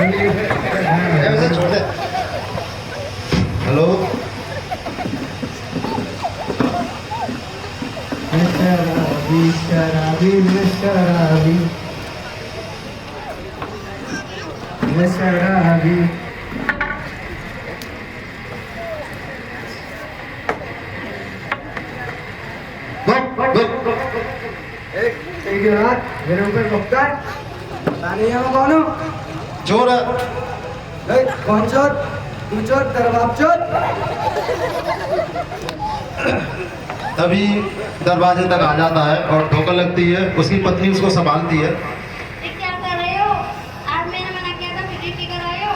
छोड़ दे। हेलो शराबी शराबी शराबी शराबी। एक रात मेरे ऊपर पक्का तानी है कौन हो? चोर है। कौन चोर? तू चोर, तेरा बाप चोर। तभी दरवाजे तक आ जाता है और ठोकर लगती है। उसकी पत्नी उसको संभालती है। क्या कर रहे हो? आज मैंने मना किया था, फिर ड्यूटी कर रहे हो।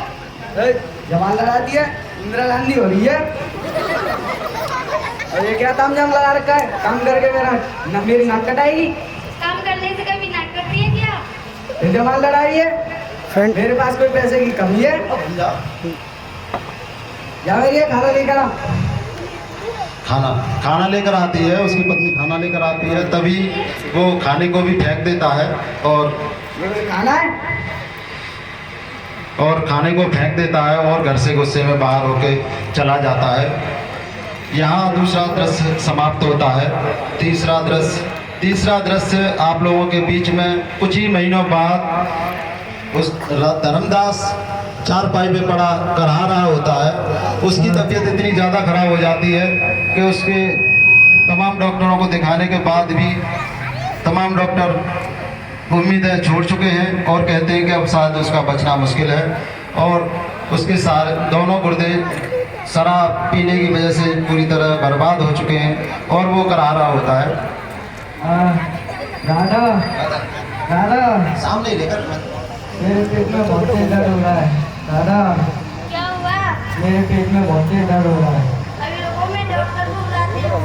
जवान लगा दिया, इंदिरा गांधी हो रही है। और ये क्या तामझाम लगा रखा है? काम करके मेरी नाक कटाएगी। काम करने से कभी नाक कटती है क्या? फिर जवान लड़ाई है। मेरे पास कोई पैसे की कमी है? जा मेरी खाना लेकर आ। खाना लेकर आती है। उसकी पत्नी खाना लेकर आती है। तभी वो खाने को भी फेंक देता है और खाना है और खाने को फेंक देता है और घर से गुस्से में बाहर होके चला जाता है। यहाँ दूसरा दृश्य समाप्त होता है। तीसरा दृश्य आप लोगों के बीच में कुछ ही महीनों बाद उस धर्मदास चारपाई पे पड़ा करहा रहा होता है। उसकी तबीयत इतनी ज़्यादा खराब हो जाती है कि उसके तमाम डॉक्टरों को दिखाने के बाद भी तमाम डॉक्टर उम्मीदें छोड़ चुके हैं और कहते हैं कि अब शायद उसका बचना मुश्किल है। और उसके सारे दोनों गुर्दे शराब पीने की वजह से पूरी तरह बर्बाद हो चुके हैं और वो करहा रहा होता है। दादा दादा, सामने लेकर मेरे पेट में बहुत तेज दर्द हो रहा है। दादा, क्या हुआ? मेरे पेट में बहुत तेज दर्द हो रहा है। अभी लोगों में डॉक्टर को बुलाते हो।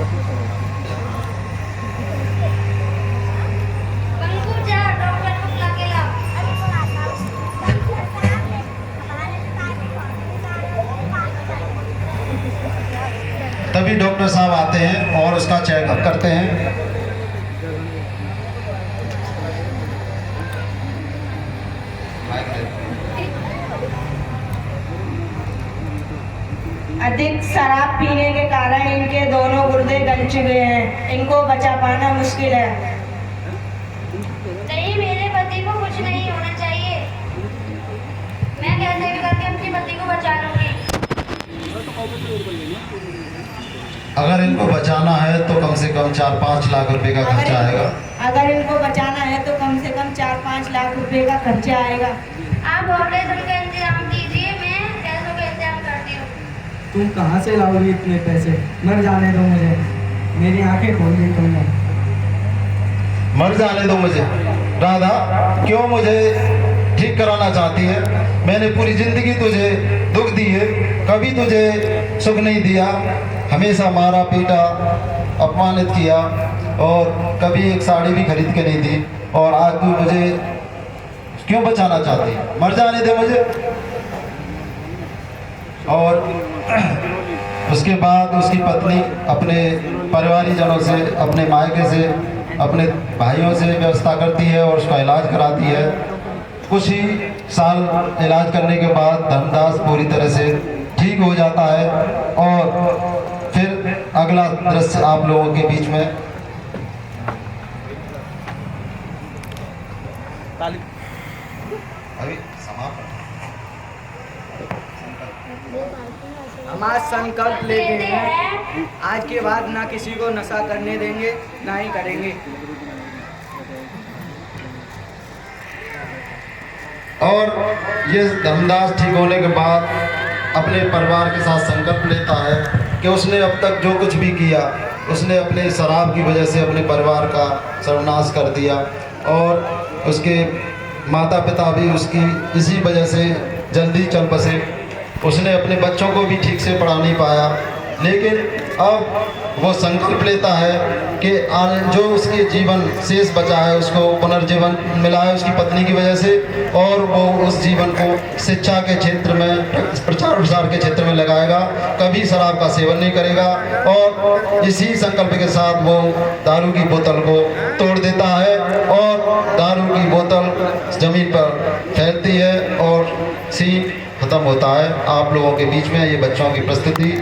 पंकु जा, डॉक्टर को बुला के ला। तभी डॉक्टर साहब आते हैं और उसका चेकअप करते हैं। अधिक शराब पीने के कारण इनके दोनों गुर्दे गल चुके हैं। इनको बचा पाना मुश्किल है। नहीं, मेरे पति को कुछ नहीं होना चाहिए। मैं कैसे भी करके अपने पति को बचा लूंगी। अगर इनको बचाना है तो कम से कम 4-5 लाख रुपए का खर्चा आएगा। अगर इनको बचाना है तो कम से कम 4-5 लाख रुपए का खर्चा आएगा। आप ऑपरेशन का इंतजाम कीजिए, मैं पैसों का इंतजाम करती हूँ। तुम कहाँ से लाओगी इतने पैसे? मर जाने दो मुझे, मेरी आंखें खोल दी तुमने। मर जाने दो मुझे। राधा, क्यों मुझे ठीक कराना चाहती है? मैंने पूरी जिंदगी तुझे दुख दिए, कभी तुझे सुख नहीं दिया। हमेशा मारा पीटा, अपमानित किया और कभी एक साड़ी भी खरीद के नहीं दी। और आज तू मुझे क्यों बचाना चाहती है? मर जाने दे मुझे। और उसके बाद उसकी पत्नी अपने परिवारीजनों से, अपने मायके से, अपने भाइयों से व्यवस्था करती है और उसका इलाज कराती है। कुछ ही साल इलाज करने के बाद धर्मदास पूरी तरह से ठीक हो जाता है। और फिर अगला दृश्य आप लोगों के बीच में अभी समाप्त। हम आज संकल्प लेते हैं, आज के बाद ना किसी को नशा करने देंगे, ना ही करेंगे। और ये धर्मदास ठीक होने के बाद अपने परिवार के साथ संकल्प लेता है कि उसने अब तक जो कुछ भी किया, उसने अपने शराब की वजह से अपने परिवार का सर्वनाश कर दिया। और उसके माता पिता भी उसकी इसी वजह से जल्दी चल बसे। उसने अपने बच्चों को भी ठीक से पढ़ा नहीं पाया। लेकिन अब वो संकल्प लेता है कि जो उसके जीवन शेष बचा है उसको पुनर्जीवन मिला है उसकी पत्नी की वजह से। और वो उस जीवन को शिक्षा के क्षेत्र में, प्रचार प्रसार के क्षेत्र में लगाएगा, कभी शराब का सेवन नहीं करेगा। और इसी संकल्प के साथ वो दारू की बोतल को तोड़ देता है और दारू की बोतल ज़मीन पर फैलती है और सीन ख़त्म होता है। आप लोगों के बीच में ये बच्चों की प्रस्तुति